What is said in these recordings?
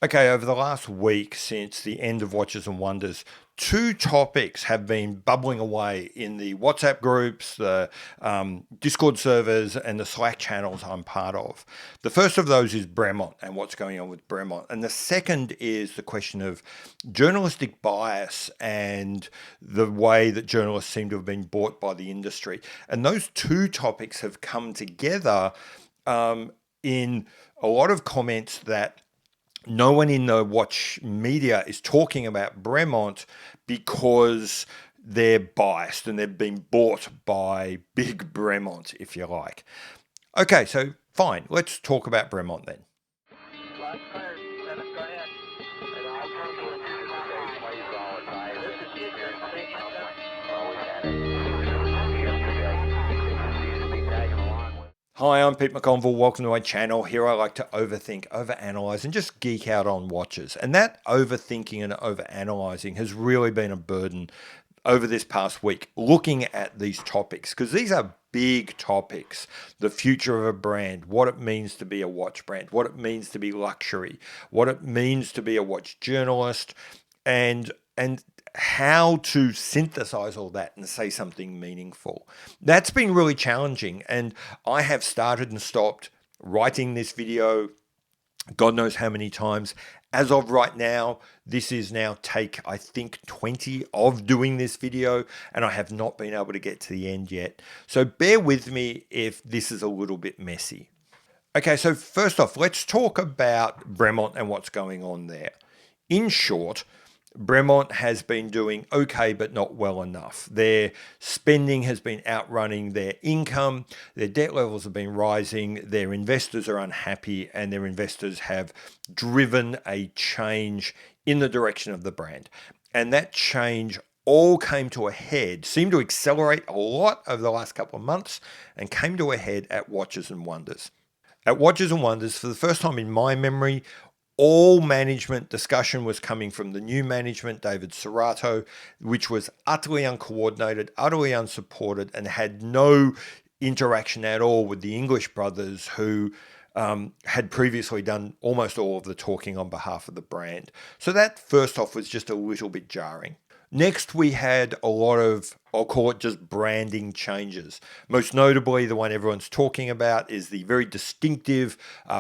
Okay, over the last week since the end of Watches and Wonders, two topics have been bubbling away in the WhatsApp groups, the Discord servers, and the Slack channels I'm part of. The first of those is Bremont and what's going on with Bremont. And the second is the question of journalistic bias and the way that journalists seem to have been bought by the industry. And those two topics have come together in a lot of comments that no one in the watch media is talking about Bremont because they're biased and they've been bought by big Bremont, if you like. Okay, so fine, let's talk about Bremont then. Hi, I'm Pete McConville. Welcome to my channel. Here I like to overthink, overanalyze, and just geek out on watches. And that overthinking and overanalyzing has really been a burden over this past week, looking at these topics, because these are big topics. The future of a brand, what it means to be a watch brand, what it means to be luxury, what it means to be a watch journalist, and how to synthesize all that and say something meaningful. That's been really challenging, and I have started and stopped writing this video God knows how many times. As of right now, this is now take, I think, 20 of doing this video, and I have not been able to get to the end yet. So bear with me if this is a little bit messy. Okay, so first off, let's talk about Bremont and what's going on there. In short, Bremont has been doing okay, but not well enough. Their spending has been outrunning their income. Their debt levels have been rising. Their investors are unhappy, and their investors have driven a change in the direction of the brand. And that change all came to a head, seemed to accelerate a lot over the last couple of months, and came to a head at Watches and Wonders. At Watches and Wonders, for the first time in my memory, all management discussion was coming from the new management, David Serrato, which was utterly uncoordinated, utterly unsupported, and had no interaction at all with the English brothers who had previously done almost all of the talking on behalf of the brand. So that, first off, was just a little bit jarring. Next, we had a lot of, I'll call it just branding changes. Most notably, the one everyone's talking about is the very distinctive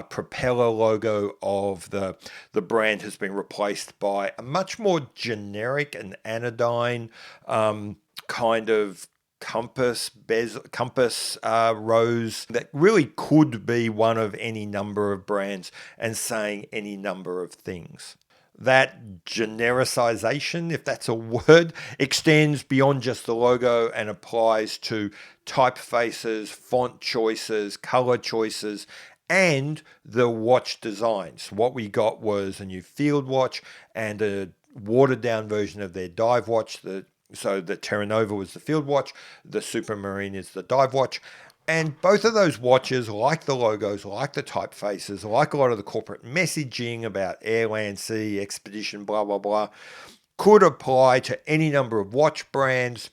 propeller logo of the brand has been replaced by a much more generic and anodyne kind of compass rose that really could be one of any number of brands and saying any number of things. That genericization, if that's a word, extends beyond just the logo and applies to typefaces, font choices, color choices, and the watch designs. What we got was a new field watch and a watered down version of their dive watch. So the Terra Nova was the field watch, the Supermarine is the dive watch. And both of those watches, like the logos, like the typefaces, like a lot of the corporate messaging about air, land, sea, expedition, blah, blah, blah, could apply to any number of watch brands,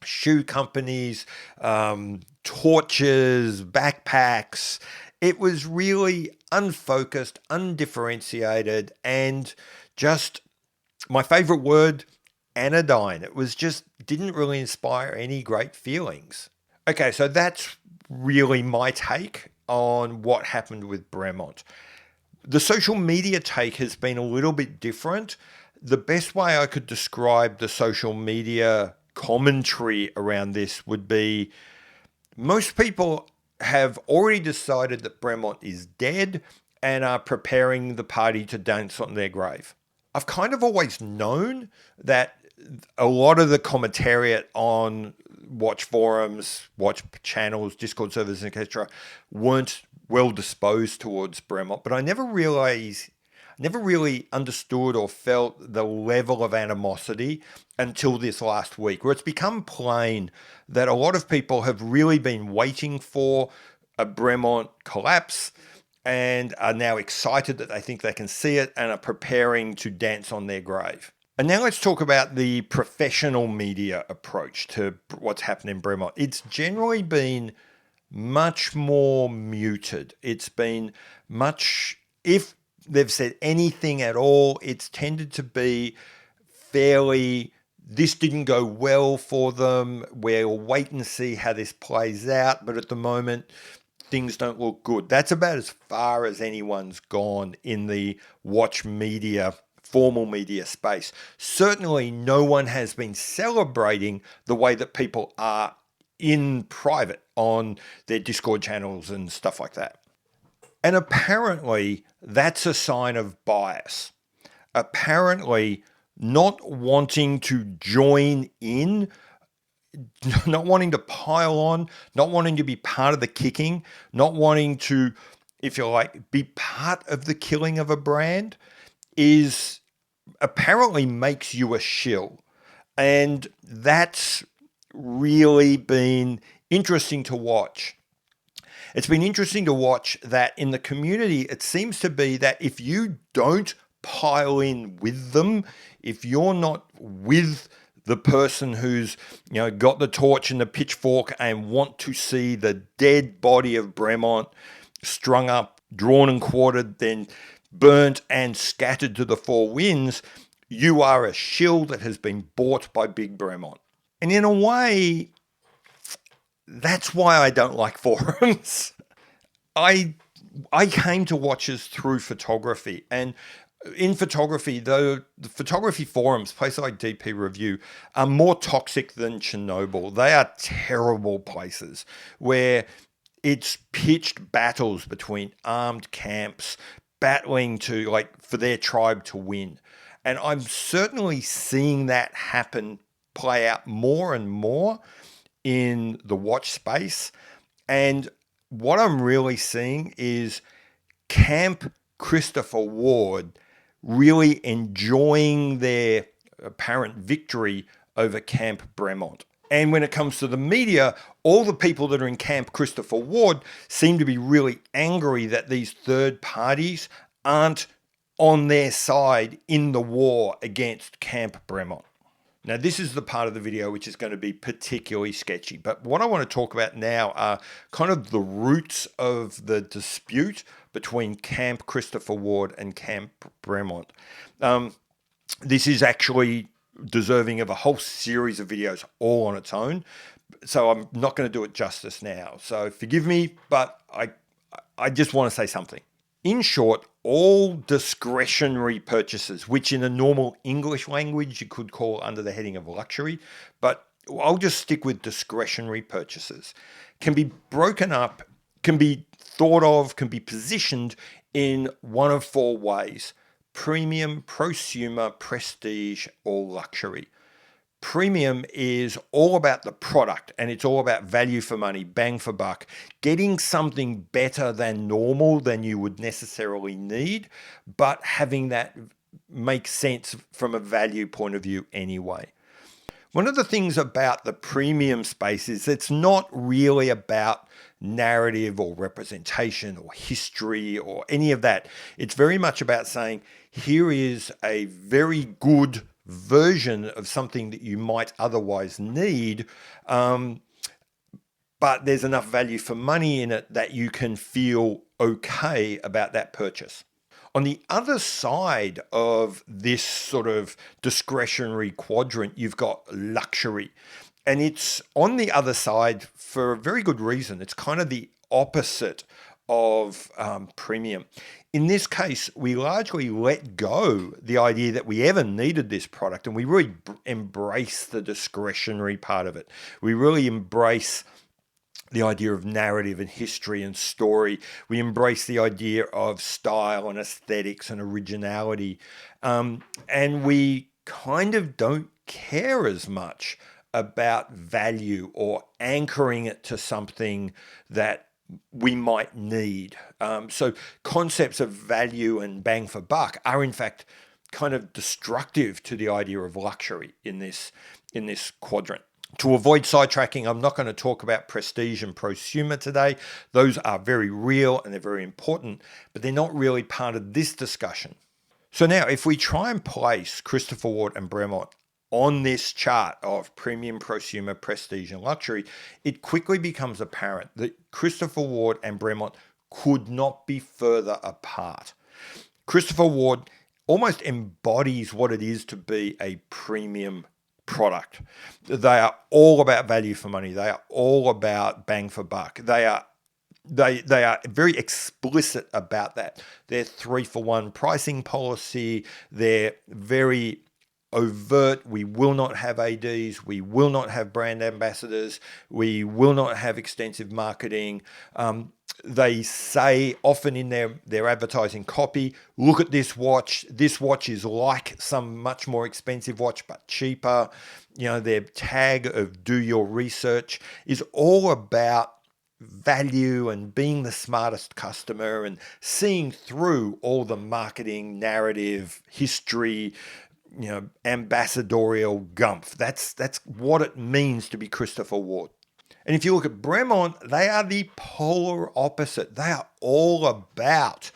shoe companies, torches, backpacks. It was really unfocused, undifferentiated, and just, my favorite word, anodyne. It was just, didn't really inspire any great feelings. Okay, so that's really my take on what happened with Bremont. The social media take has been a little bit different. The best way I could describe the social media commentary around this would be most people have already decided that Bremont is dead and are preparing the party to dance on their grave. I've kind of always known that a lot of the commentariat on watch forums, watch channels, Discord servers, etc., weren't well disposed towards Bremont, but I never really understood or felt the level of animosity until this last week, where it's become plain that a lot of people have really been waiting for a Bremont collapse and are now excited that they think they can see it and are preparing to dance on their grave. And now let's talk about the professional media approach to what's happened in Bremont. It's generally been much more muted. It's been much, if they've said anything at all, it's tended to be fairly, this didn't go well for them. We'll wait and see how this plays out. But at the moment, things don't look good. That's about as far as anyone's gone in the watch media, formal media space. Certainly, no one has been celebrating the way that people are in private on their Discord channels and stuff like that. And apparently, that's a sign of bias. Apparently, not wanting to join in, not wanting to pile on, not wanting to be part of the kicking, not wanting to, if you like, be part of the killing of a brand is apparently makes you a shill. And that's really been interesting to watch. It's been interesting to watch that in the community, it seems to be that if you don't pile in with them, if you're not with the person who's, got the torch and the pitchfork and want to see the dead body of Bremont strung up, drawn and quartered, then burnt and scattered to the four winds, you are a shill that has been bought by Big Bremont. And in a way, that's why I don't like forums. I came to watches through photography, and in photography, though, the photography forums, places like DP Review, are more toxic than Chernobyl. They are terrible places where it's pitched battles between armed camps battling to for their tribe to win. And I'm certainly seeing that play out more and more in the watch space. And what I'm really seeing is Camp Christopher Ward really enjoying their apparent victory over Camp Bremont. And when it comes to the media, all the people that are in Camp Christopher Ward seem to be really angry that these third parties aren't on their side in the war against Camp Bremont. Now, this is the part of the video which is going to be particularly sketchy, but what I want to talk about now are kind of the roots of the dispute between Camp Christopher Ward and Camp Bremont. This is actually deserving of a whole series of videos all on its own, so I'm not going to do it justice now. So forgive me, but I just want to say something. In short, all discretionary purchases, which in a normal English language you could call under the heading of luxury, but I'll just stick with discretionary purchases, can be broken up, can be thought of, can be positioned in one of four ways: premium, prosumer, prestige, or luxury. Premium is all about the product, and it's all about value for money, bang for buck, getting something better than normal than you would necessarily need, but having that make sense from a value point of view anyway. One of the things about the premium space is it's not really about narrative or representation or history or any of that. It's very much about saying, here is a very good version of something that you might otherwise need, but there's enough value for money in it that you can feel okay about that purchase. On the other side of this sort of discretionary quadrant, you've got luxury. And it's on the other side for a very good reason. It's kind of the opposite of premium. In this case, we largely let go the idea that we ever needed this product, and we really embrace the discretionary part of it. We really embrace the idea of narrative and history and story. We embrace the idea of style and aesthetics and originality. And we kind of don't care as much about value or anchoring it to something that we might need. So concepts of value and bang for buck are in fact kind of destructive to the idea of luxury in this quadrant. To avoid sidetracking, I'm not going to talk about prestige and prosumer today. Those are very real and they're very important, but they're not really part of this discussion. So now, if we try and place Christopher Ward and Bremont on this chart of premium, prosumer, prestige, and luxury, it quickly becomes apparent that Christopher Ward and Bremont could not be further apart. Christopher Ward almost embodies what it is to be a premium product. They are all about value for money. They are all about bang for buck. They are very explicit about that. Their 3-for-1 pricing policy, they're very overt. We will not have ADs. We will not have brand ambassadors. We will not have extensive marketing. They say often in their advertising copy, look at this watch. This watch is like some much more expensive watch, but cheaper. Their tag of do your research is all about value and being the smartest customer and seeing through all the marketing, narrative, history, ambassadorial gumph. That's what it means to be Christopher Ward. And if you look at Bremont, they are the polar opposite. They are all about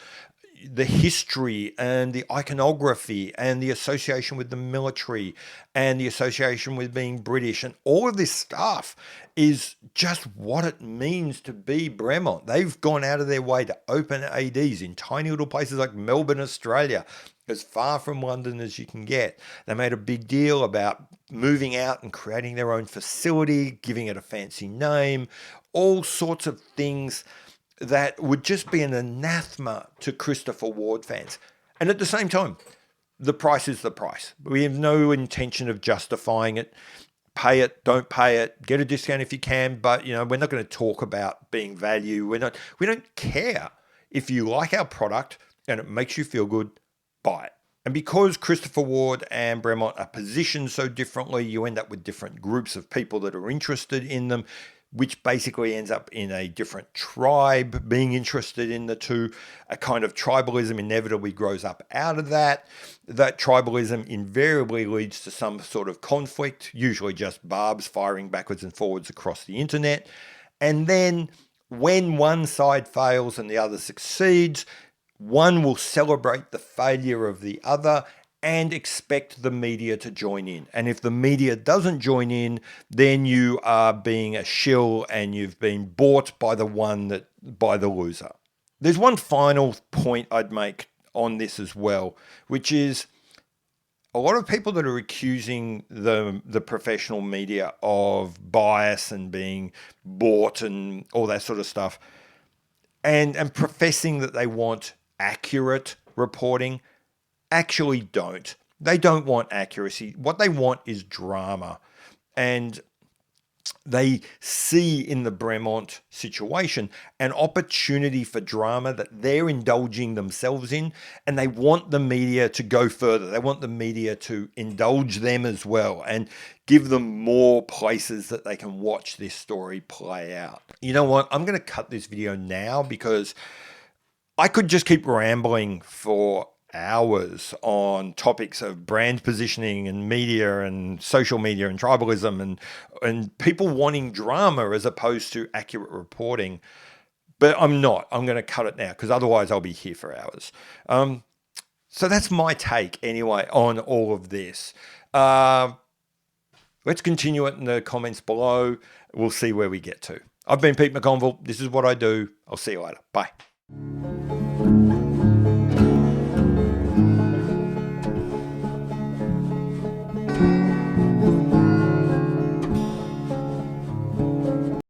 the history and the iconography and the association with the military and the association with being British, and all of this stuff is just what it means to be Bremont. They've gone out of their way to open ADs in tiny little places like Melbourne, Australia, as far from London as you can get. They made a big deal about moving out and creating their own facility, giving it a fancy name, all sorts of things that would just be an anathema to Christopher Ward fans. And at the same time, the price is the price. We have no intention of justifying it. Pay it, don't pay it, get a discount if you can, but we're not going to talk about being value. We don't care. If you like our product and it makes you feel good, buy it. And because Christopher Ward and Bremont are positioned so differently, you end up with different groups of people that are interested in them, which basically ends up in a different tribe being interested in the two. A kind of tribalism inevitably grows up out of that. That tribalism invariably leads to some sort of conflict, usually just barbs firing backwards and forwards across the internet. And then when one side fails and the other succeeds, one will celebrate the failure of the other and expect the media to join in. And if the media doesn't join in, then you are being a shill and you've been bought by the loser. There's one final point I'd make on this as well, which is a lot of people that are accusing the professional media of bias and being bought and all that sort of stuff, and professing that they want accurate reporting, actually don't. They don't want accuracy. What they want is drama. And they see in the Bremont situation an opportunity for drama that they're indulging themselves in, and they want the media to go further. They want the media to indulge them as well and give them more places that they can watch this story play out. You know what? I'm going to cut this video now because I could just keep rambling for hours on topics of brand positioning and media and social media and tribalism and people wanting drama as opposed to accurate reporting. But I'm not. I'm going to cut it now because otherwise I'll be here for hours. So that's my take anyway on all of this. Let's continue it in the comments below. We'll see where we get to. I've been Pete McConville. This is what I do. I'll see you later. Bye.